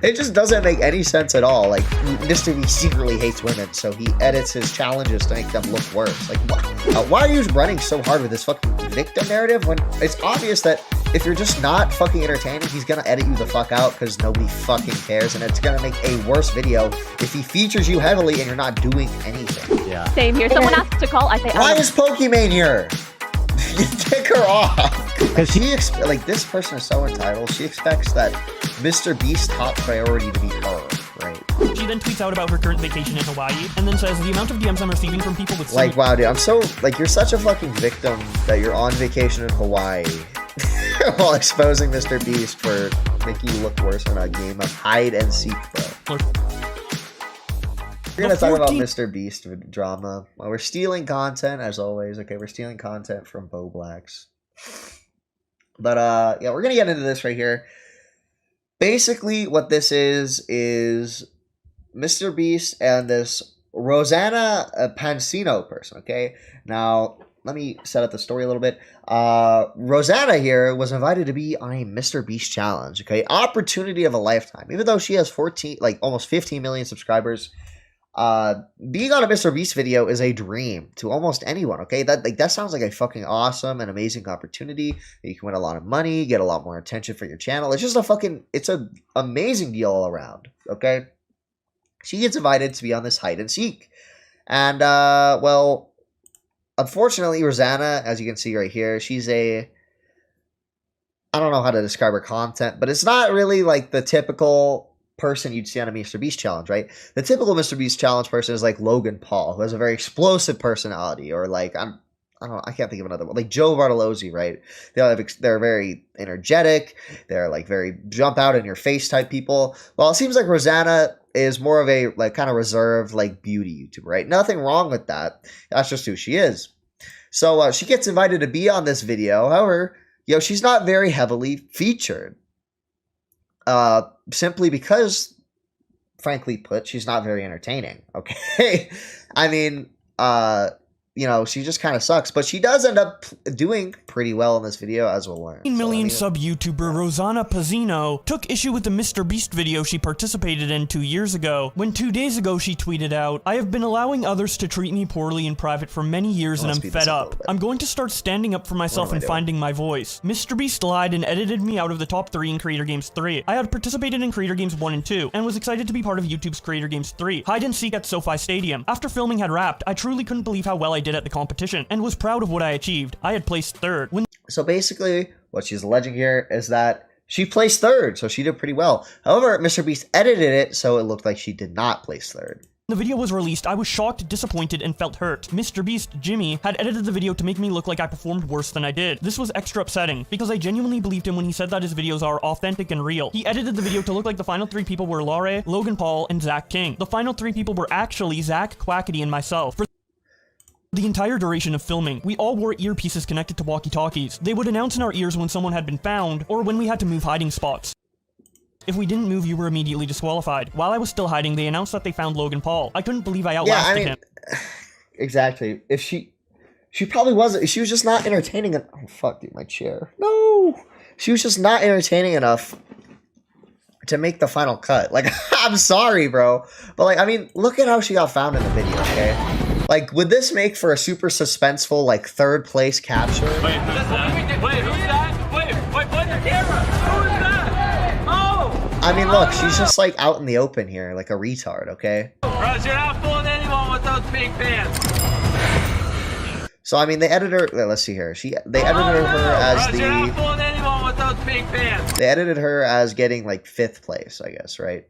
It just doesn't make any sense at all. Like, Mr. B secretly hates women, so he edits his challenges to make them look worse. Like, why are you running so hard with this fucking victim narrative when it's obvious that if you're just not fucking entertaining, he's gonna edit you the fuck out because nobody fucking cares, and it's gonna make a worse video if he features you heavily and you're not doing anything. Yeah. Same here. Someone asks to call, I say, why is Pokimane here? Kick her off. Because like, this person is so entitled. She expects that MrBeast's top priority to be her, right? She then tweets out about her current vacation in Hawaii, and then says the amount of DMs I'm receiving from people with like, wow, dude, I'm so, like, you're such a fucking victim that you're on vacation in Hawaii while exposing MrBeast for making you look worse in a game of hide and seek, bro. We're gonna talk about MrBeast drama. Well, we're stealing content as always. Okay, we're stealing content from Bo Blacks. But yeah, we're gonna get into this right here. Basically, what this is MrBeast and this Rosanna Pansino person. Okay, now let me set up the story a little bit. Rosanna here was invited to be on a MrBeast challenge. Okay, opportunity of a lifetime. Even though she has 14, like almost 15 million subscribers. Being on a MrBeast video is a dream to almost anyone, okay? That sounds like a fucking awesome and amazing opportunity. You can win a lot of money, get a lot more attention for your channel. It's just it's an amazing deal all around, okay? She gets invited to be on this hide and seek. And, well, unfortunately, Rosanna, as you can see right here, she's I don't know how to describe her content, but it's not really like the typical person you'd see on a MrBeast challenge, right? The typical MrBeast challenge person is like Logan Paul, who has a very explosive personality, or like I can't think of another one, like Joe Bartolozzi, right? They're very energetic, they're like very jump out in your face type people. Well, it seems like Rosanna is more of a like kind of reserved like beauty YouTuber, right? Nothing wrong with that. That's just who she is. So she gets invited to be on this video. However, she's not very heavily featured. Simply because, frankly put, she's not very entertaining, okay? I mean, she just kind of sucks, but she does end up doing pretty well in this video, as we'll learn. 1 million sub YouTuber Rosanna Pansino took issue with the MrBeast video she participated in 2 years ago, when 2 days ago she tweeted out, "I have been allowing others to treat me poorly in private for many years and I'm fed up. I'm going to start standing up for myself and finding my voice. MrBeast lied and edited me out of the top 3 in Creator Games 3. I had participated in Creator Games 1 and 2, and was excited to be part of YouTube's Creator Games 3, Hide and Seek at SoFi Stadium. After filming had wrapped, I truly couldn't believe how well I did at the competition, and was proud of what I achieved. I had placed 3rd. So basically, what she's alleging here is that she placed 3rd, so she did pretty well. However, MrBeast edited it, so it looked like she did not place 3rd. The video was released, I was shocked, disappointed, and felt hurt. MrBeast, Jimmy, had edited the video to make me look like I performed worse than I did. This was extra upsetting, because I genuinely believed him when he said that his videos are authentic and real. He edited the video to look like the final 3 people were Laurie, Logan Paul, and Zach King. The final 3 people were actually Zach, Quackity, and myself. For the entire duration of filming, we all wore earpieces connected to walkie-talkies. They would announce in our ears when someone had been found, or when we had to move hiding spots. If we didn't move, you were immediately disqualified. While I was still hiding, they announced that they found Logan Paul. I couldn't believe I outlasted him. Exactly. If she probably wasn't. She was just not entertaining. Oh, fuck, dude, my chair. No! She was just not entertaining enough to make the final cut. Like, I'm sorry, bro. But, like, I mean, look at how she got found in the video, okay? Like, would this make for a super suspenseful, like, 3rd place capture? Wait, who's that? Wait, who's that? Wait, point the camera! Who is that? Oh! I mean, look, she's just, like, out in the open here, like a retard, okay? Bros, you're not fooling anyone with those big pants! So, I mean, they edited her, let's see here. They edited her as Bros, you're not fooling anyone with those big pants! They edited her as getting, like, 5th place, I guess, right?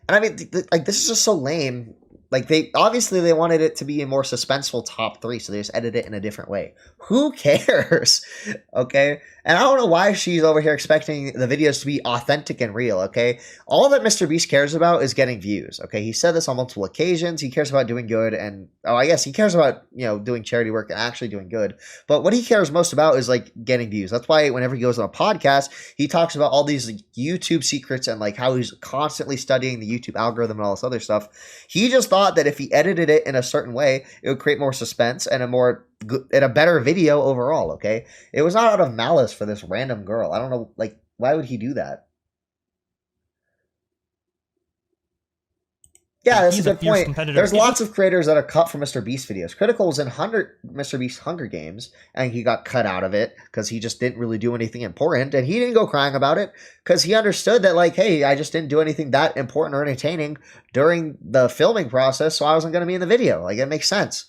And I mean, like, this is just so lame. Like, they wanted it to be a more suspenseful top 3, so they just edited it in a different way. Who cares? Okay? And I don't know why she's over here expecting the videos to be authentic and real, okay? All that MrBeast cares about is getting views, okay? He said this on multiple occasions. He cares about doing good, and, oh, I guess he cares about, doing charity work and actually doing good. But what he cares most about is, like, getting views. That's why whenever he goes on a podcast, he talks about all these YouTube secrets and, like, how he's constantly studying the YouTube algorithm and all this other stuff. He just thought that if he edited it in a certain way, it would create more suspense and a better video overall, okay? It was not out of malice for this random girl. I don't know, like, why would he do that? Yeah, that's a He's good fierce point. competitor. There's lots of creators that are cut from MrBeast videos. Critical was in MrBeast Hunger Games, and he got cut out of it because he just didn't really do anything important, and he didn't go crying about it because he understood that, like, hey, I just didn't do anything that important or entertaining during the filming process, so I wasn't going to be in the video. Like, it makes sense.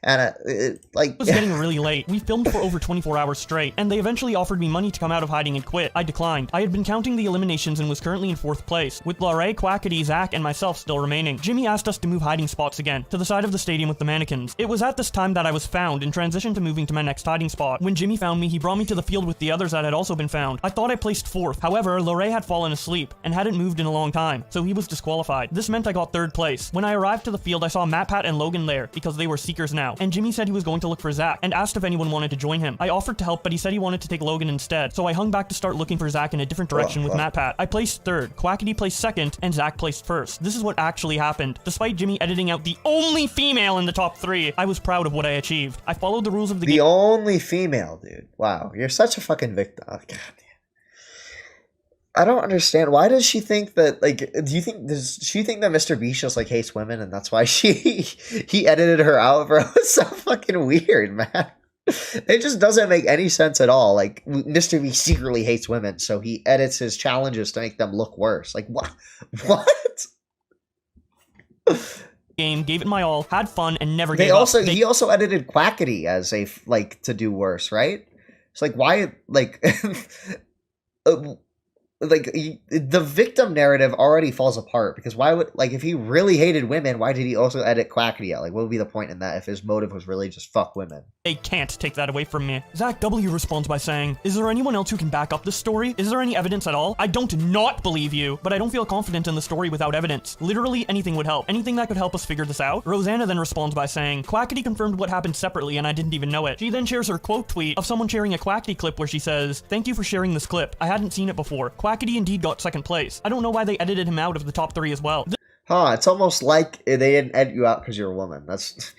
And It was getting really late. We filmed for over 24 hours straight, and they eventually offered me money to come out of hiding and quit. I declined. I had been counting the eliminations and was currently in 4th place, with Larray, Quackity, Zach, and myself still remaining. Jimmy asked us to move hiding spots again, to the side of the stadium with the mannequins. It was at this time that I was found and transitioned to moving to my next hiding spot. When Jimmy found me, he brought me to the field with the others that had also been found. I thought I placed 4th. However, Larray had fallen asleep and hadn't moved in a long time, so he was disqualified. This meant I got 3rd place. When I arrived to the field, I saw Matt, Pat, and Logan there, because they were seekers now, and Jimmy said he was going to look for Zach and asked if anyone wanted to join him. I offered to help, but he said he wanted to take Logan instead, so I hung back to start looking for Zach in a different direction with Matt Pat. I placed 3rd, Quackity placed 2nd, and Zach placed 1st. This is what actually happened. Despite Jimmy editing out the only female in the top 3, I was proud of what I achieved. I followed the rules of the game. The only female, dude. Wow, you're such a fucking victim. Oh, God. I don't understand. Why does she think that, like, does she think that MrBeast just, like, hates women and that's why he edited her out, bro? It's so fucking weird, man. It just doesn't make any sense at all. Like, MrBeast secretly hates women, so he edits his challenges to make them look worse. Like, what? What? Game, gave it my all, had fun, and never He gave up. He also edited Quackity as a, like, to do worse, right? It's like, why, like... like the victim narrative already falls apart because why would, like, if he really hated women, why did he also edit Quackity out? Like, what would be the point in that if his motive was really just fuck women? They can't take that away from me. Zach W responds by saying, "Is there anyone else who can back up this story? Is there any evidence at all? I don't not believe you, but I don't feel confident in the story without evidence. Literally anything would help. Anything that could help us figure this out." Rosanna then responds by saying, "Quackity confirmed what happened separately and I didn't even know it." She then shares her quote tweet of someone sharing a Quackity clip where she says, "Thank you for sharing this clip. I hadn't seen it before. Quackity indeed got 2nd place. I don't know why they edited him out of the top 3 as well." Huh, it's almost like they didn't edit you out because you're a woman. That's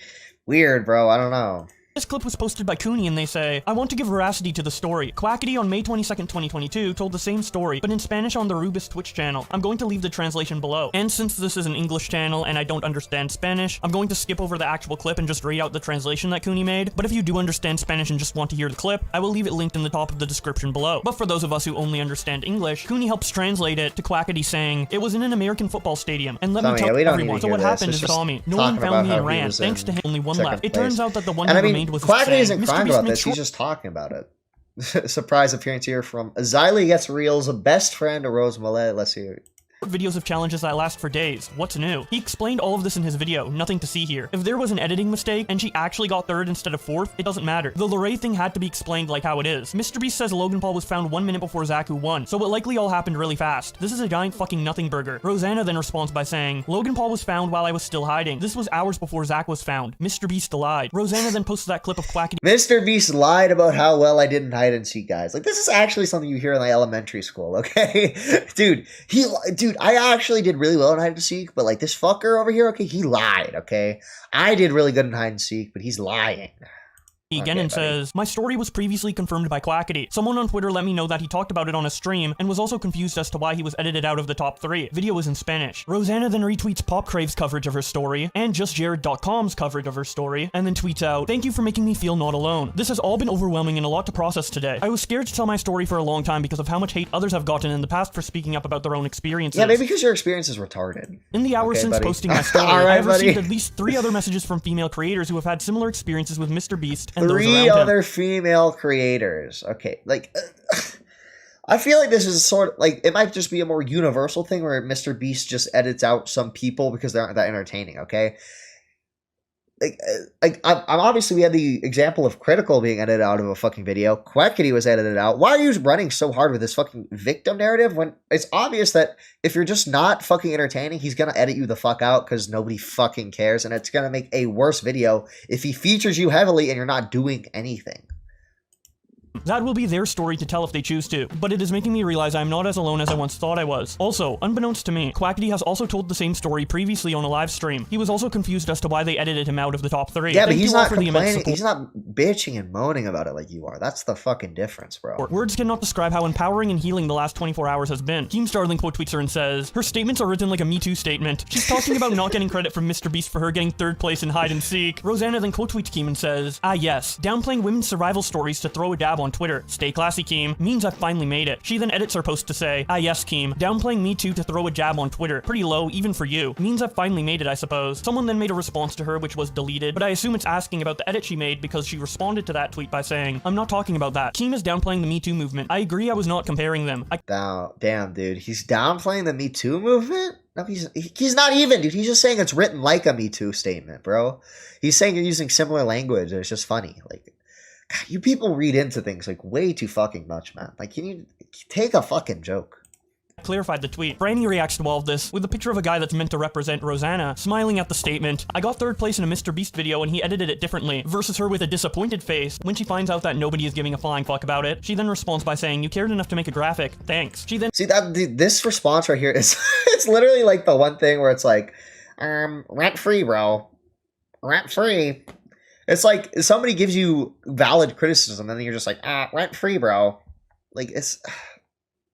weird, bro. I don't know. This clip was posted by Cooney and they say, "I want to give veracity to the story. Quackity on May 22nd, 2022 told the same story, but in Spanish on the Rubis Twitch channel. I'm going to leave the translation below. And since this is an English channel and I don't understand Spanish, I'm going to skip over the actual clip and just read out the translation that Cooney made. But if you do understand Spanish and just want to hear the clip, I will leave it linked in the top of the description below. But for those of us who only understand English, Cooney helps translate it to Quackity saying, 'It was in an American football stadium, and let me tell everyone.' So what happened is it saw me. No one found me and ran. Thanks to him, only one left. It turns out that the one who remained was Quackity isn't crying about this, sure he's just talking about it." Surprise appearance here from Xylee Gets Real's best friend, Rose Mallet. Let's hear it. Videos of challenges that last for days. What's new? He explained all of this in his video. Nothing to see here. If there was an editing mistake and she actually got 3rd instead of 4th, it doesn't matter. The Larray thing had to be explained like how it is. MrBeast says Logan Paul was found 1 minute before Zach who won, so it likely all happened really fast. This is a giant fucking nothing burger. Rosanna then responds by saying, "Logan Paul was found while I was still hiding. This was hours before Zach was found. MrBeast lied." Rosanna then posted that clip of Quackity. MrBeast lied about how well I did in hide and seek, guys. Like, this is actually something you hear in, like, elementary school, okay? Dude, I actually did really well in hide and seek, but, like, this fucker over here, okay, he lied, okay? I did really good in hide and seek, but he's lying. Again and says, "My story was previously confirmed by Quackity. Someone on Twitter let me know that he talked about it on a stream and was also confused as to why he was edited out of the top 3. Video was in Spanish." Rosanna then retweets Pop Crave's coverage of her story and JustJared.com's coverage of her story and then tweets out, "Thank you for making me feel not alone. This has all been overwhelming and a lot to process today. I was scared to tell my story for a long time because of how much hate others have gotten in the past for speaking up about their own experiences." Yeah, maybe because your experience is retarded. In the hours since posting my story, I have received at least 3 other messages from female creators who have had similar experiences with MrBeast and those around him. 3 other female creators. Okay, like, I feel like this is sort of, like, it might just be a more universal thing where MrBeast just edits out some people because they aren't that entertaining, okay? I'm obviously, we had the example of Critical being edited out of a fucking video. Quackity was edited out. Why are you running so hard with this fucking victim narrative when it's obvious that if you're just not fucking entertaining, he's gonna edit you the fuck out because nobody fucking cares, and it's gonna make a worse video if he features you heavily and you're not doing anything. That will be their story to tell if they choose to, but it is making me realize I am not as alone as I once thought I was. Also, unbeknownst to me, Quackity has also told the same story previously on a live stream. He was also confused as to why they edited him out of the top 3. Yeah, but he's not complaining, he's not bitching and moaning about it like you are. That's the fucking difference, bro. Words cannot describe how empowering and healing the last 24 hours has been. Team Starling quote tweets her and says, her statements are written like a Me Too statement. She's talking about not getting credit from MrBeast for her getting 3rd place in hide and seek. Rosanna then quote tweets Keem and says, ah yes, downplaying women's survival stories to throw a dab on Twitter. Stay classy, Keem. Means I've finally made it. She then edits her post to say, ah yes, Keem, downplaying Me Too to throw a jab on Twitter. Pretty low, even for you. Means I've finally made it, I suppose. Someone then made a response to her which was deleted, but I assume it's asking about the edit she made because she responded to that tweet by saying, I'm not talking about that. Keem is downplaying the Me Too movement. I agree, I was not comparing them. Damn, dude. He's downplaying the Me Too movement? No, he's not even, dude. He's just saying it's written like a Me Too statement, bro. He's saying you're using similar language, and it's just funny. Like, God, you people read into things like way too fucking much, man. Like, can you take a fucking joke? Clarified the tweet. Franny reacts to all of this with a picture of a guy that's meant to represent Rosanna, smiling at the statement, I got 3rd place in a MrBeast video and he edited it differently, versus her with a disappointed face when she finds out that nobody is giving a flying fuck about it. She then responds by saying, you cared enough to make a graphic, thanks. She then— See, this response right here is, it's literally like the one thing where it's like, rent free, bro. Rent free. It's like somebody gives you valid criticism and then you're just like, rent free, bro. Like, it's...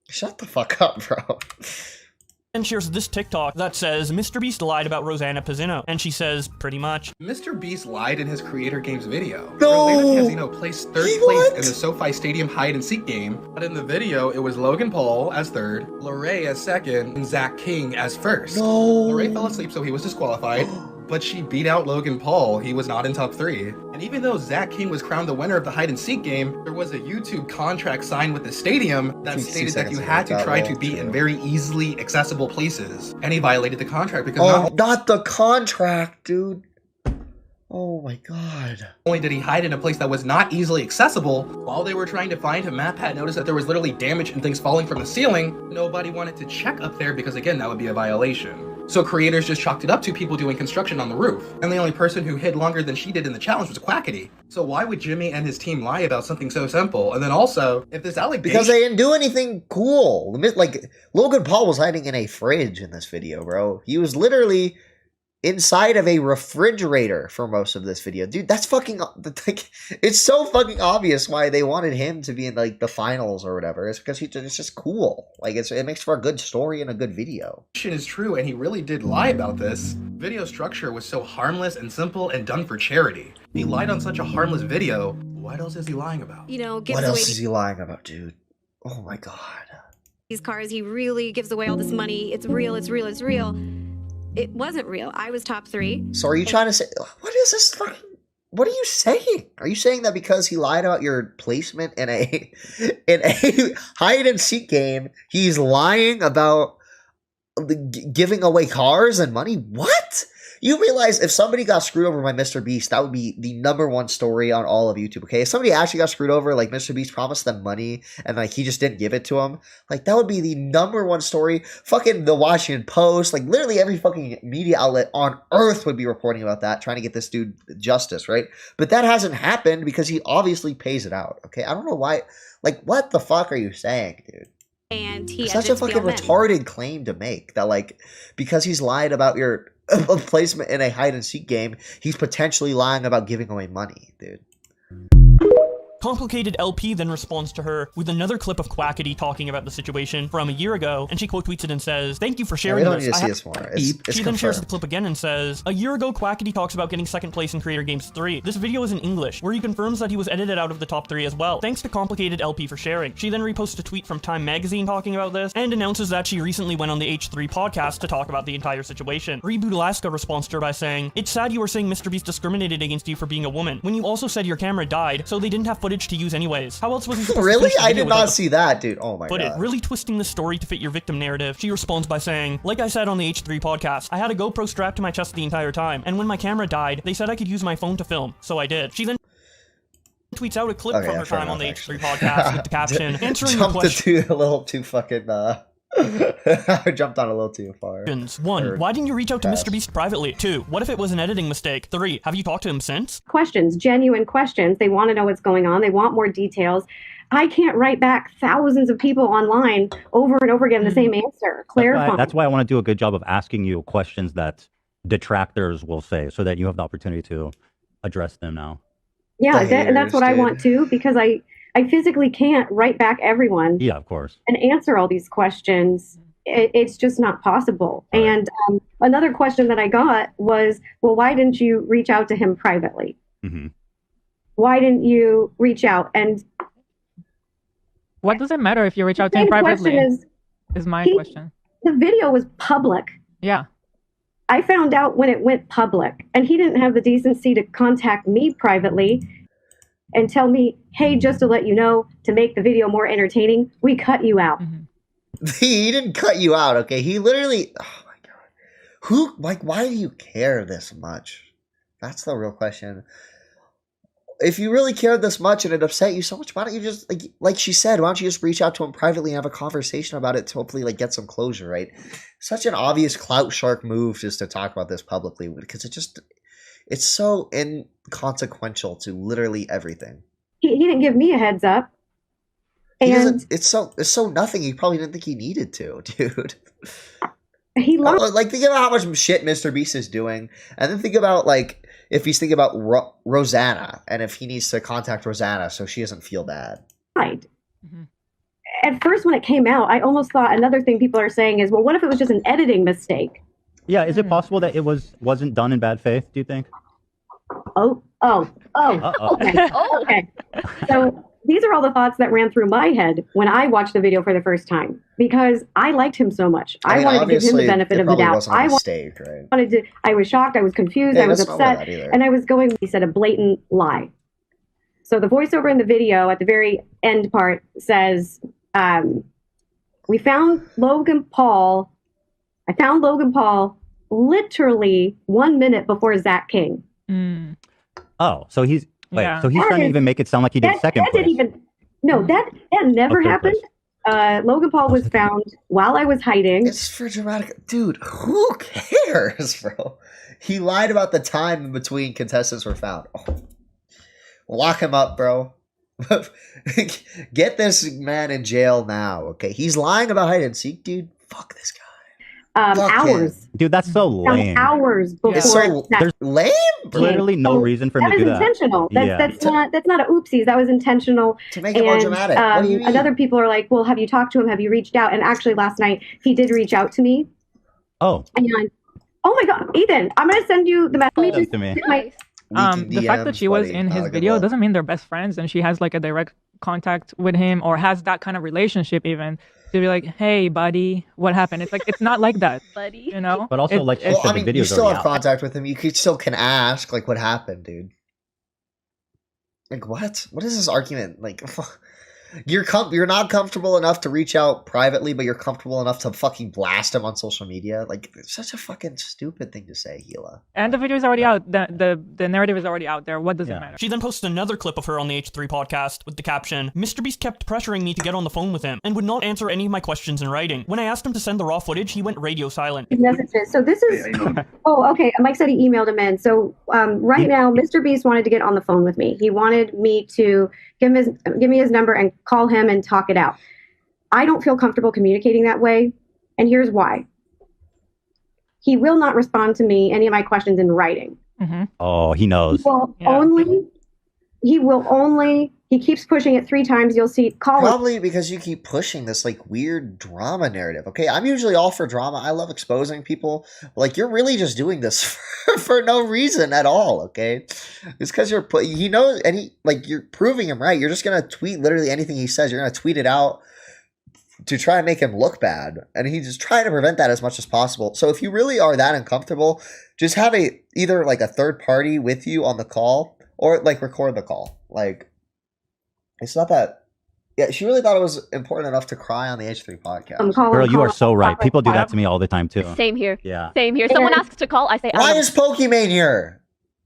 Shut the fuck up, bro. And shares this TikTok that says, MrBeast lied about Rosanna Pansino. And she says, pretty much. MrBeast lied in his Creator Games video. No! Rosanna Pansino placed 3rd place in the SoFi Stadium hide and seek game. But in the video, it was Logan Paul as 3rd, Lorray as 2nd, and Zach King as 1st. No! Lorray fell asleep, so he was disqualified. But she beat out Logan Paul. He was not in top 3. And even though Zach King was crowned the winner of the hide and seek game, there was a YouTube contract signed with the stadium that stated that you had to try to be in very easily accessible places. And he violated the contract because not the contract, dude. Oh my god. Not only did he hide in a place that was not easily accessible, while they were trying to find him, Matt Pat noticed that there was literally damage and things falling from the ceiling. Nobody wanted to check up there because, again, that would be a violation. So creators just chalked it up to people doing construction on the roof. And the only person who hid longer than she did in the challenge was Quackity. So why would Jimmy and his team lie about something so simple? And then also, if this allegation— Because they didn't do anything cool. Like, Logan Paul was hiding in a fridge in this video, bro. He was literally inside of a refrigerator for most of this video. Dude, that's fucking, like, it's so fucking obvious why they wanted him to be in, like, the finals or whatever. It's because it's just cool. Like, it makes for a good story and a good video. Is true, and he really did lie about this. Video structure was so harmless and simple and done for charity. He lied on such a harmless video. What else is he lying about? You know, what else is he lying about, dude? Oh my god. These cars, he really gives away all this money. It's real, it's real, it's real. It wasn't real. I was top 3. So are you trying to say, what is this fucking, what are you saying? Are you saying that because he lied about your placement in a hide and seek game, he's lying about giving away cars and money? What? You realize if somebody got screwed over by MrBeast, that would be the #1 story on all of YouTube, okay? If somebody actually got screwed over, like MrBeast promised them money and like he just didn't give it to them, like that would be the #1 story. Fucking the Washington Post, like literally every fucking media outlet on earth would be reporting about that, trying to get this dude justice, right? But that hasn't happened because he obviously pays it out, okay? I don't know why, like what the fuck are you saying, dude? And he Such a fucking retarded claim to make that, like, because he's lied about your placement in a hide and seek game, he's potentially lying about giving away money, dude. Complicated LP then responds to her with another clip of Quackity talking about the situation from a year ago, and she quote tweets it and says, thank you for sharing we don't this. need to see this more. It's she then shares the clip again and says, a year ago Quackity talks about getting 2nd place in Creator Games 3. This video is in English, where he confirms that he was edited out of the top 3 as well. Thanks to Complicated LP for sharing. She then reposts a tweet from Time Magazine talking about this, and announces that she recently went on the H3 podcast to talk about the entire situation. Reboot Alaska responds to her by saying, it's sad you were saying MrBeast discriminated against you for being a woman, when you also said your camera died, so they didn't have footage to use anyways. How else was he supposed really? to I did not see that, dude. Oh my god. Really twisting the story to fit your victim narrative. She responds by saying, like I said on the H3 podcast, I had a GoPro strapped to my chest the entire time, and when my camera died, they said I could use my phone to film, so I did. She then tweets out a clip from her time on the H3 podcast with the caption, answering the question. Jumped a little too fucking, I jumped on a little too far. 1. Why didn't you reach out to Fast. MrBeast privately? 2. What if it was an editing mistake? 3. Have you talked to him since? Questions, genuine questions. They want to know what's going on. They want more details. I can't write back thousands of people online over and over again the same answer. Clarifying. That's why I want to do a good job of asking you questions that detractors will say, so that you have the opportunity to address them now. Yeah, The and that's what haters, I want too, because I physically can't write back everyone Yeah, of course. and answer all these questions. It's just not possible. Right. And another question that I got was, well, why didn't you reach out to him privately? Hmm. Why didn't you reach out? And What does it matter if you reach out to the him same privately? question Is my he- question. the video was public. Yeah. I found out when it went public, and he didn't have the decency to contact me privately and tell me, hey, just to let you know, to make the video more entertaining, we cut you out. He didn't cut you out, okay? He literally. Oh my god. Why do you care this much? That's the real question. If you really cared this much and it upset you so much, why don't you just, like she said, why don't you just reach out to him privately and have a conversation about it to hopefully, like, get some closure, right? Such an obvious clout shark move just to talk about this publicly, because it's so inconsequential to literally everything. He didn't give me a heads up. He And doesn't. It's so nothing. He probably didn't think he needed to, dude. he lied. Like, think about how much shit MrBeast is doing, and then think about, like, if he's thinking about Rosanna, and if he needs to contact Rosanna so she doesn't feel bad. At first, when it came out, I almost thought another thing people are saying is, well, what if it was just an editing mistake? Yeah, is it possible that it wasn't done in bad faith, do you think? Oh, Uh-oh. okay. Okay. So these are all the thoughts that ran through my head when I watched the video for the first time, because I liked him so much. I mean, wanted to give him the obviously, benefit it of the probably doubt. wasn't a I mistake, right? wanted to. I was shocked. I was confused. Yeah, I was that's not like upset, that either. and I was going. He said a blatant lie. So the voiceover in the video at the very end part says, "We found Logan Paul. I found Logan Paul literally 1 minute before Zach King." Mm. Oh, so he's Yeah. so he's trying to even make it sound like he did second that place. didn't even. No, that never Oh, third happened. Logan Paul was found while I was hiding. It's for dramatic, dude. Who cares, bro? He lied about the time in between contestants were found. Oh. Lock him up, bro. Get this man in jail now, okay? He's lying about hide and seek, dude. Fuck this guy. Fuck Hours. Dude, that's so lame. Hours before. It's so that. lame. Literally no reason for him That to is do that. intentional. Yeah. That's not a oopsies. That was intentional. To make it more dramatic. What do you mean? And other people are like, well, have you talked to him? Have you reached out? And actually, last night he did reach out to me. Oh, And oh my God, Ethan, I'm gonna send you the message. send it to me. The fact that she was in his video doesn't mean they're best friends, and she has like a direct contact with him or has that kind of relationship even to be like, hey buddy, what happened? It's like, it's not like that, buddy. you know. but also, like she said, Well, I the mean, video's you still already have out. contact with him. You still can ask, like, what happened, dude. Like, what? What is this argument? Like, you're not comfortable enough to reach out privately, but you're comfortable enough to fucking blast him on social media. Like, it's such a fucking stupid thing to say, Gila. And the video is already out. The narrative is already out there. What does it matter? She then posted another clip of her on the H3 podcast with the caption, "MrBeast kept pressuring me to get on the phone with him and would not answer any of my questions in writing. When I asked him to send the raw footage, he went radio silent." Messages. So this is. Oh, okay. Mike said he emailed him in. So right now, MrBeast wanted to get on the phone with me. He wanted me to give me his number and call him and talk it out. I don't feel comfortable communicating that way, and here's why. He will not respond to me any of my questions in writing. Oh, he knows. He keeps pushing it 3 times. You'll see. Probably because you keep pushing this, like, weird drama narrative. Okay, I'm usually all for drama. I love exposing people. Like, you're really just doing this for no reason at all, okay? It's because you're you're proving him right. You're just gonna tweet literally anything he says. You're gonna tweet it out to try and make him look bad. And he's just trying to prevent that as much as possible. So if you really are that uncomfortable, just have either like a third party with you on the call or like record the call. Like, it's not that. Yeah, she really thought it was important enough to cry on the H3 podcast. Girl, you are so right. People do that to me all the time too. Same here. Yeah. Same here. Someone asks to call, I say, Why is Pokimane here?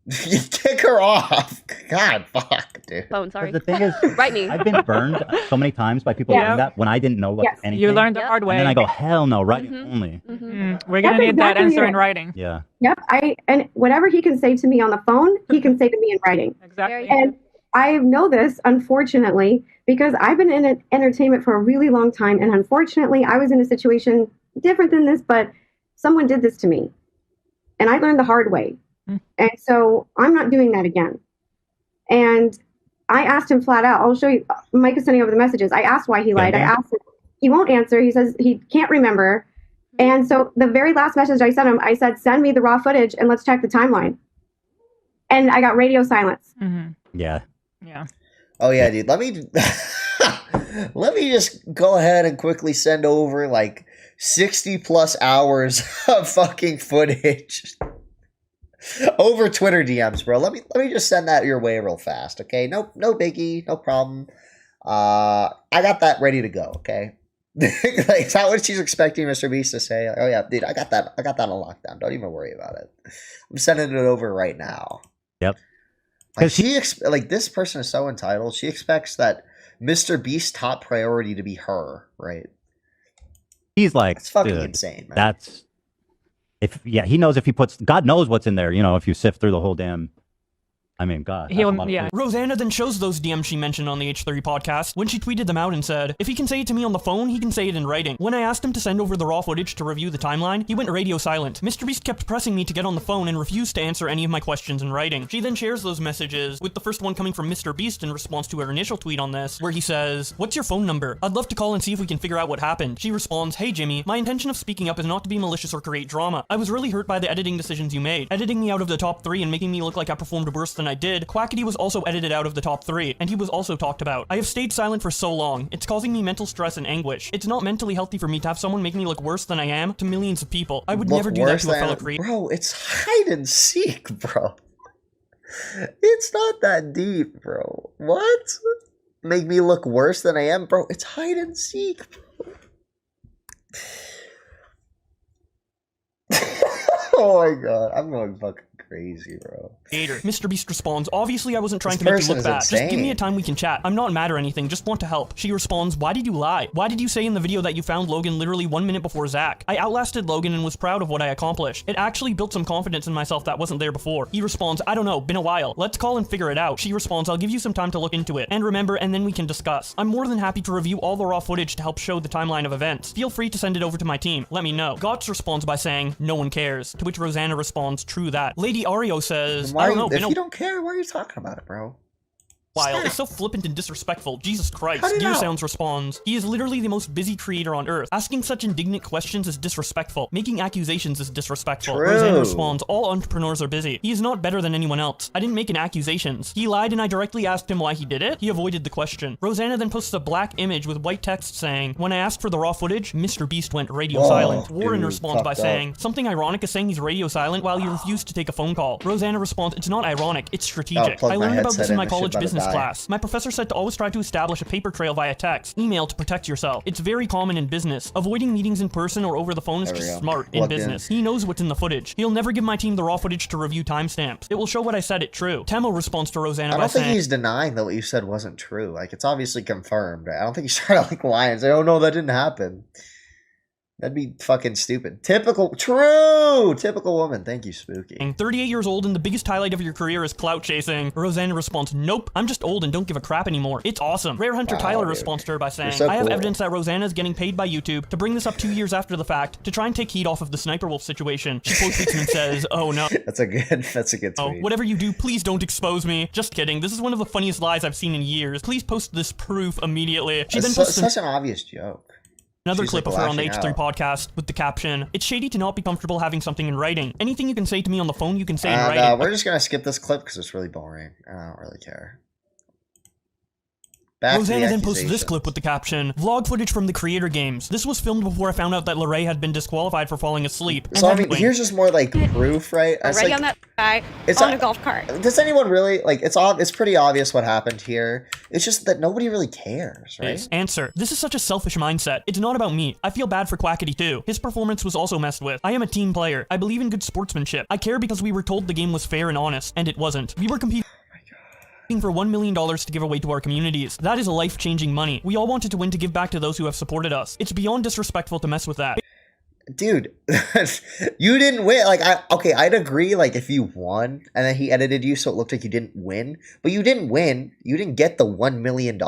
You kick her off. God, fuck, dude. Phone, sorry. The thing is, Write me. I've been burned so many times by people doing that when I didn't know what anything. You learned the hard way. And then I go, hell no, writing only. We're gonna need that answer in writing. Yeah. Yep. And whatever he can say to me on the phone, he can say to me in writing. Exactly. And I know this, unfortunately, because I've been in entertainment for a really long time, and unfortunately, I was in a situation different than this, but someone did this to me, and I learned the hard way. And so I'm not doing that again. And I asked him flat out. I'll show you. Mike is sending over the messages. I asked why he lied. I asked him. He won't answer. He says he can't remember. And so the very last message I sent him, I said, send me the raw footage and let's check the timeline. And I got radio silence. Yeah. Yeah. Oh yeah, dude. Let me let me just go ahead and quickly send over like 60 plus hours of fucking footage over Twitter DMs, bro. Let me just send that your way real fast, okay? No biggie, no problem. I got that ready to go, okay? Like, is that what she's expecting MrBeast to say? Like, oh yeah, dude, I got that on lockdown. Don't even worry about it. I'm sending it over right now. Yep. Like like this person is so entitled. She expects that MrBeast's top priority to be her, right? He's like, it's fucking dude, insane, man. That's he knows if he puts, God knows what's in there. You know, if you sift through the whole damn. I mean, God. Rosanna then shows those DMs she mentioned on the H3 podcast when she tweeted them out and said, if he can say it to me on the phone, he can say it in writing. When I asked him to send over the raw footage to review the timeline, he went radio silent. MrBeast kept pressing me to get on the phone and refused to answer any of my questions in writing. She then shares those messages, with the first one coming from MrBeast in response to her initial tweet on this, where he says, what's your phone number? I'd love to call and see if we can figure out what happened. She responds, hey Jimmy, my intention of speaking up is not to be malicious or create drama. I was really hurt by the editing decisions you made. Editing me out of the top 3 and making me look like I performed worse than I did. Quackity was also edited out of the top 3, and he was also talked about. I have stayed silent for so long. It's causing me mental stress and anguish. It's not mentally healthy for me to have someone make me look worse than I am to millions of people. I would never do that to a fellow creator. Bro, it's hide and seek, bro. It's not that deep, bro. What? Make me look worse than I am? Bro, it's hide and seek, bro. Oh my god, I'm going fucking crazy, bro. MrBeast responds, obviously I wasn't trying to make you look bad. Just give me a time we can chat. I'm not mad or anything, just want to help. She responds, why did you lie? Why did you say in the video that you found Logan literally 1 minute before Zach? I outlasted Logan and was proud of what I accomplished. It actually built some confidence in myself that wasn't there before. He responds, I don't know, been a while. Let's call and figure it out. She responds, I'll give you some time to look into it. And remember, and then we can discuss. I'm more than happy to review all the raw footage to help show the timeline of events. Feel free to send it over to my team. Let me know. Gotts responds by saying, no one cares. To which Rosanna responds, true that. Lady Ario says, I don't know, if you don't care, why are you talking about it, bro? While it's so flippant and disrespectful. Jesus Christ. Dear Sounds responds, he is literally the most busy creator on earth. Asking such indignant questions is disrespectful. Making accusations is disrespectful. True. Rosanna responds, all entrepreneurs are busy. He is not better than anyone else. I didn't make any accusations. He lied and I directly asked him why he did it. He avoided the question. Rosanna then posts a black image with white text saying, when I asked for the raw footage, MrBeast went radio silent. Warren responds by saying, something ironic is saying he's radio silent while he refused to take a phone call. Rosanna responds, it's not ironic, it's strategic. I learned about this in my college business class. My professor said to always try to establish a paper trail via text, email to protect yourself. It's very common in business. Avoiding meetings in person or over the phone is just smart in business. He knows what's in the footage. He'll never give my team the raw footage to review timestamps. It will show what I said it true. Temo responds to Rosanna by saying, I don't think he's denying that what you said wasn't true. Like, it's obviously confirmed. I don't think he's trying to like lie and say, oh no, that didn't happen. That'd be fucking stupid. Typical woman. Thank you, Spooky. 38 years old and the biggest highlight of your career is clout chasing. Rosanna responds, nope, I'm just old and don't give a crap anymore. It's awesome. Rare Hunter Tyler responds to her by saying, I have evidence that Rosanna is getting paid by YouTube to bring this up 2 years after the fact to try and take heat off of the Sniper Wolf situation. She quote tweets him and says, oh no. That's a good tweet. Oh, whatever you do, please don't expose me. Just kidding. This is one of the funniest lies I've seen in years. Please post this proof immediately. She then posts such an obvious joke. Another clip of her on the H3 podcast with the caption, it's shady to not be comfortable having something in writing. Anything you can say to me on the phone, you can say in writing. We're just going to skip this clip because it's really boring. I don't really care. Back to Rosanna the then posted this accusations. clip with the caption, "Vlog footage from the Creator Games. This was filmed before I found out that Larray had been disqualified for falling asleep." So I mean, here's just more like proof, right? It's Already like, on that guy it's on a golf cart. Does anyone really like? It's pretty obvious what happened here. It's just that nobody really cares, right? Answer: this is such a selfish mindset. It's not about me. I feel bad for Quackity too. His performance was also messed with. I am a team player. I believe in good sportsmanship. I care because we were told the game was fair and honest, and it wasn't. We were competing for $1 million to give away to our communities. That is life-changing money. We all wanted to win to give back to those who have supported us. It's beyond disrespectful to mess with that. Dude, you didn't win. Like, I'd agree, like, if you won, and then he edited you so it looked like you didn't win, but you didn't win. You didn't get the $1 million.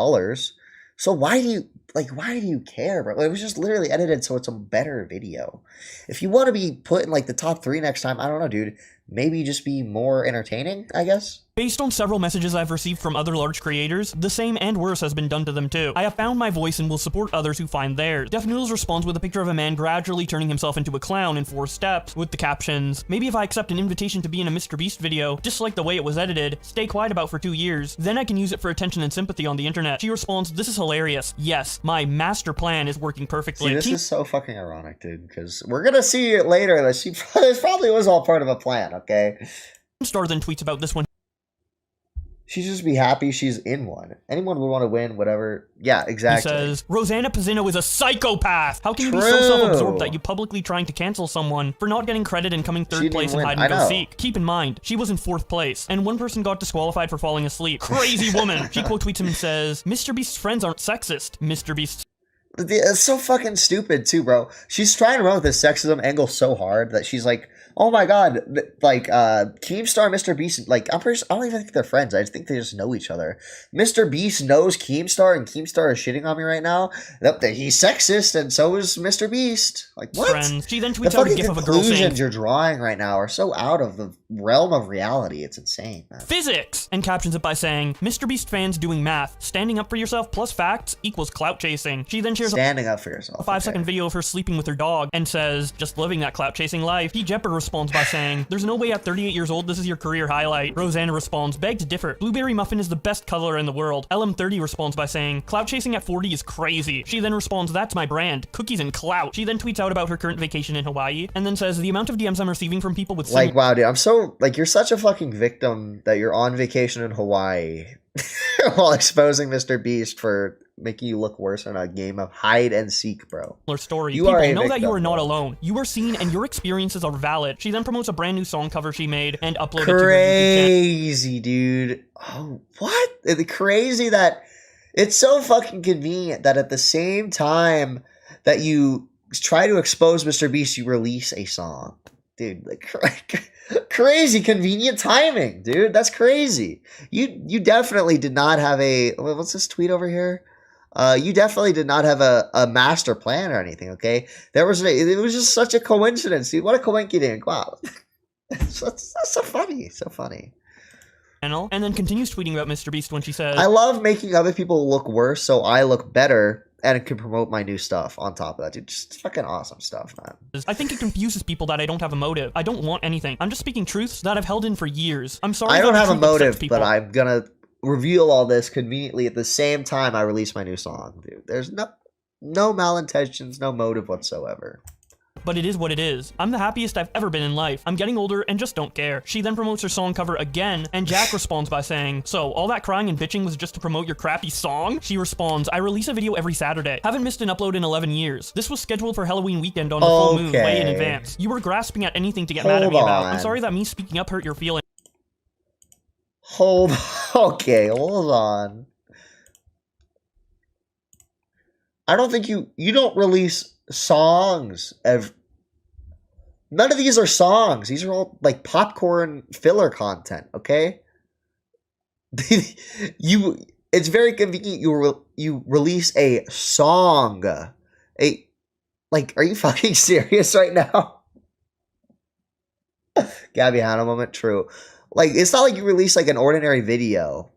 So why do you care, bro? It was just literally edited so it's a better video. If you want to be put in, like, the top 3 next time, I don't know, dude. Maybe just be more entertaining, I guess. Based on several messages I've received from other large creators, the same and worse has been done to them too. I have found my voice and will support others who find theirs. Def Noodles responds with a picture of a man gradually turning himself into a clown in 4 steps, with the captions, "Maybe if I accept an invitation to be in a MrBeast video, dislike the way it was edited, stay quiet about for 2 years, then I can use it for attention and sympathy on the internet." She responds, "This is hilarious. Yes, my master plan is working perfectly." See, this is so fucking ironic, dude, because we're gonna see it later that this probably was all part of a plan, okay? Star then tweets about this one. She'd just be happy she's in one. Anyone would want to win, whatever. Yeah, exactly. He says, "Rosanna Pansino is a psychopath. How can you be so self-absorbed that you publicly trying to cancel someone for not getting credit and coming 3rd place in hide and go seek? Keep in mind, she was in 4th place, and one person got disqualified for falling asleep. Crazy woman." She quote tweets him and says, "MrBeast's friends aren't sexist. MrBeast's..." It's so fucking stupid too, bro. She's trying to run with this sexism angle so hard that she's like, oh my god, like, Keemstar, MrBeast, like, I don't even think they're friends. I just think they just know each other. MrBeast knows Keemstar, and Keemstar is shitting on me right now. He's sexist, and so is MrBeast. Like, what? Friends. She then tweets out a gif of a girl saying, "The conclusions you're drawing right now are so out of the realm of reality. It's insane, man." "Physics!" and captions it by saying, "MrBeast fans doing math. Standing up for yourself plus facts equals clout chasing." She then shares standing up for yourself, a 5-second video of her sleeping with her dog and says, "Just living that clout chasing life." P. Jepper responds by saying, "There's no way at 38 years old this is your career highlight." Rosanna responds, "Beg to differ. Blueberry muffin is the best color in the world." LM30 responds by saying, "Clout chasing at 40 is crazy." She then responds, "That's my brand. Cookies and clout." She then tweets out about her current vacation in Hawaii and then says, "The amount of DMs I'm receiving from people with..." Like, wow, dude, I'm so, like, you're such a fucking victim that you're on vacation in Hawaii while exposing MrBeast for making you look worse in a game of hide and seek, bro. Story. You People are a know that victim, you are not bro. alone. You are seen and your experiences are valid. She then promotes a brand new song cover she made and uploaded to her YouTube channel. Crazy, dude. Oh, what? It's crazy that it's so fucking convenient that at the same time that you try to expose MrBeast, you release a song. Dude, like, crazy convenient timing, dude. That's crazy. You definitely did not have a, what's this tweet over here? You definitely did not have a master plan or anything, okay? It was just such a coincidence, dude. What a coincidence. Wow. That's so funny. So funny. And then continues tweeting about MrBeast when she says, I love making other people look worse so I look better and can promote my new stuff on top of that, dude. Just fucking awesome stuff, man. "I think it confuses people that I don't have a motive. I don't want anything. I'm just speaking truths that I've held in for years. I'm sorry." I don't that have a the truth upsets motive, people." but I'm gonna reveal all this conveniently at the same time I release my new song, dude. There's no malintentions, no motive whatsoever. But it is what it is. I'm the happiest I've ever been in life. I'm getting older and just don't care. She then promotes her song cover again, and Jack responds by saying, "So, all that crying and bitching was just to promote your crappy song?" She responds, "I release a video every Saturday. Haven't missed an upload in 11 years. This was scheduled for Halloween weekend on the full moon, way in advance. You were grasping at anything to get mad at me about. I'm sorry that me speaking up hurt your feelings." Okay, hold on. I don't think you don't release songs none of these are songs. These are all like popcorn filler content, okay? It's very convenient you release a song. Are you fucking serious right now? Gabby Hanna moment, true. Like, it's not like you release like an ordinary video.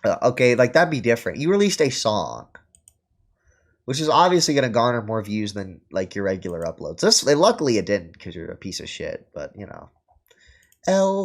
Okay, like that'd be different. You released a song, which is obviously going to garner more views than like your regular uploads. Luckily it didn't because you're a piece of shit, but you know.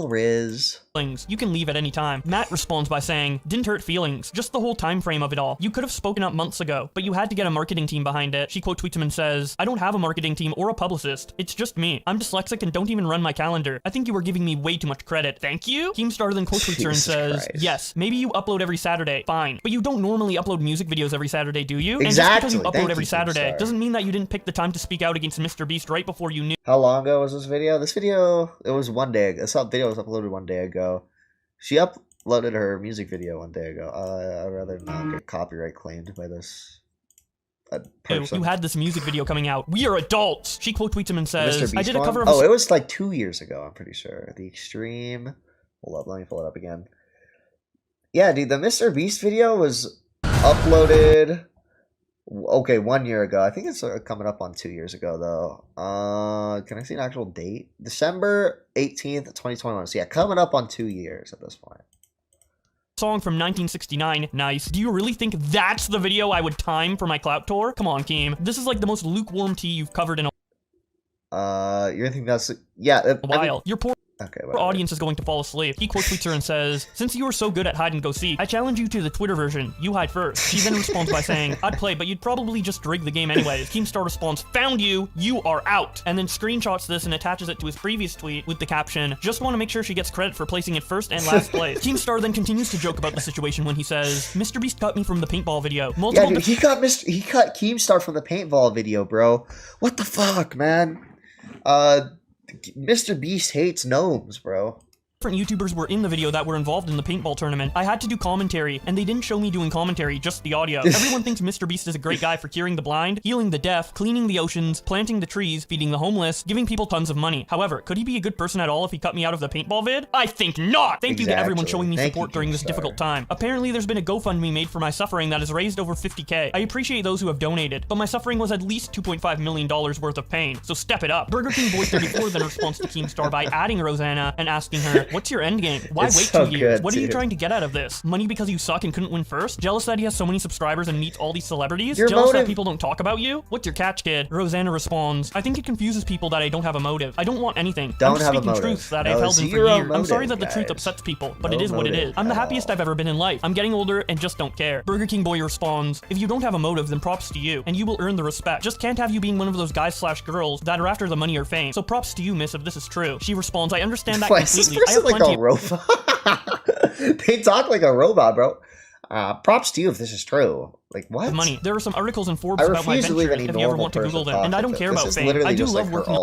Riz. You can leave at any time. Matt responds by saying, didn't hurt feelings, just the whole time frame of it all. You could have spoken up months ago, but you had to get a marketing team behind it. She quote tweets him and says, I don't have a marketing team or a publicist. It's just me. I'm dyslexic and don't even run my calendar. I think you were giving me way too much credit. Thank you? Keemstar then quote tweets her and says, yes, maybe you upload every Saturday. Fine. But you don't normally upload music videos every Saturday, do you? Exactly. And just because you upload every Saturday doesn't mean that you didn't pick the time to speak out against MrBeast right before you knew. How long ago was this video? This video, it was 1 day ago. This video was uploaded 1 day ago. She uploaded her music video 1 day ago. I'd rather not get copyright claimed by this person. You had this music video coming out. We are adults. She quote tweets him and says, I did a cover of it was like 2 years ago, I'm pretty sure. The Extreme. Hold up, let me pull it up again. Yeah, dude, the MrBeast video was uploaded... Okay, 1 year ago. I think it's coming up on 2 years ago, though. Can I see an actual date? December 18th, 2021. So yeah, coming up on 2 years at this point. Song from 1969. Nice. Do you really think that's the video I would time for my clout tour? Come on, Keem. This is like the most lukewarm tea you've covered in a... You think that's... Yeah. while. I mean, your poor... Okay, our audience is going to fall asleep. He quote tweets her and says, since you are so good at hide and go seek, I challenge you to the Twitter version. You hide first. She then responds by saying, I'd play, but you'd probably just rig the game anyways. Keemstar responds, found you, you are out. And then screenshots this and attaches it to his previous tweet with the caption, just want to make sure she gets credit for placing it first and last place. Keemstar then continues to joke about the situation when he says, MrBeast cut me from the paintball video. Yeah, dude, he cut Keemstar from the paintball video, bro. What the fuck, man? MrBeast hates gnomes, bro. Different YouTubers were in the video that were involved in the paintball tournament. I had to do commentary, and they didn't show me doing commentary, just the audio. Everyone thinks MrBeast is a great guy for curing the blind, healing the deaf, cleaning the oceans, planting the trees, feeding the homeless, giving people tons of money. However, could he be a good person at all if he cut me out of the paintball vid? I think not! Thank you to everyone showing me support during this difficult time. Apparently, there's been a GoFundMe made for my suffering that has raised over $50K. I appreciate those who have donated, but my suffering was at least $2.5 million worth of pain, so step it up. Burger King Boy 34 then responds to Keemstar by adding Rosanna and asking her, what's your endgame? Why wait 2 years? What are you trying to get out of this? Money because you suck and couldn't win first? Jealous that he has so many subscribers and meets all these celebrities? Jealous that people don't talk about you? What's your catch, kid? Rosanna responds, I think it confuses people that I don't have a motive. I don't want anything. I'm just speaking truths that I've held in for years. I'm sorry that the truth upsets people, but it is what it is. I'm the happiest I've ever been in life. I'm getting older and just don't care. Burger King Boy responds, if you don't have a motive, then props to you, and you will earn the respect. Just can't have you being one of those guys/girls that are after the money or fame. So props to you, miss, if this is true. She responds, I understand that completely. I have plenty of they talk like a robot, bro. Props to you if this is true. Like, what? Money. There are some articles in Forbes about my venture if you ever want to Google them. And I don't care about fame. I do love working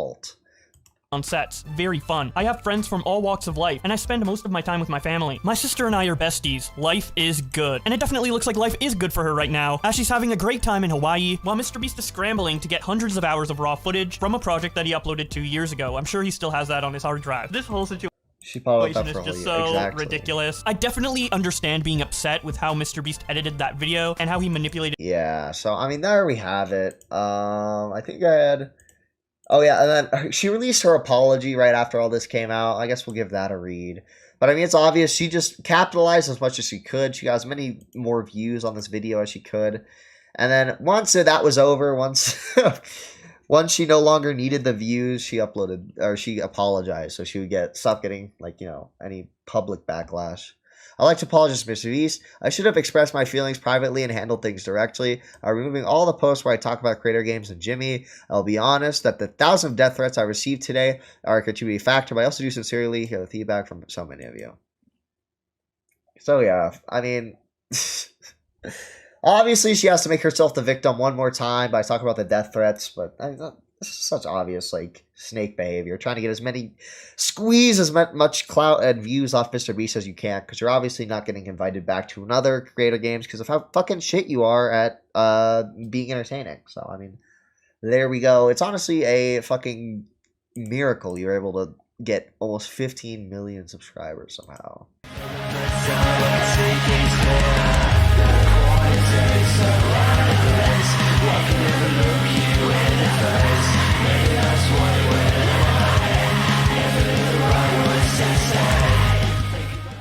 on sets. Very fun. I have friends from all walks of life, and I spend most of my time with my family. My sister and I are besties. Life is good. And it definitely looks like life is good for her right now, as she's having a great time in Hawaii, while MrBeast is scrambling to get hundreds of hours of raw footage from a project that he uploaded 2 years ago. I'm sure he still has that on his hard drive. This whole situation is just so ridiculous. I definitely understand being upset with how MrBeast edited that video and how he manipulated. Yeah, so I mean, there we have it. I think I had... Oh yeah, and then she released her apology right after all this came out. I guess we'll give that a read. But I mean, it's obvious she just capitalized as much as she could. She got as many more views on this video as she could. And then once that was over, once she no longer needed the views, she apologized, so she would stop getting, like, you know, any public backlash. I'd like to apologize to MrBeast. I should have expressed my feelings privately and handled things directly. I'm removing all the posts where I talk about Creator Games and Jimmy. I'll be honest that the 1,000 death threats I received today are a contributing factor, but I also do sincerely hear the feedback from so many of you. So yeah, I mean, obviously she has to make herself the victim one more time by talking about the death threats, but this is such obvious, like, snake behavior. Trying to get squeeze as much clout and views off MrBeast as you can, because you're obviously not getting invited back to another Creator Games because of how fucking shit you are at being entertaining. So, I mean, there we go. It's honestly a fucking miracle you're able to get almost 15 million subscribers somehow.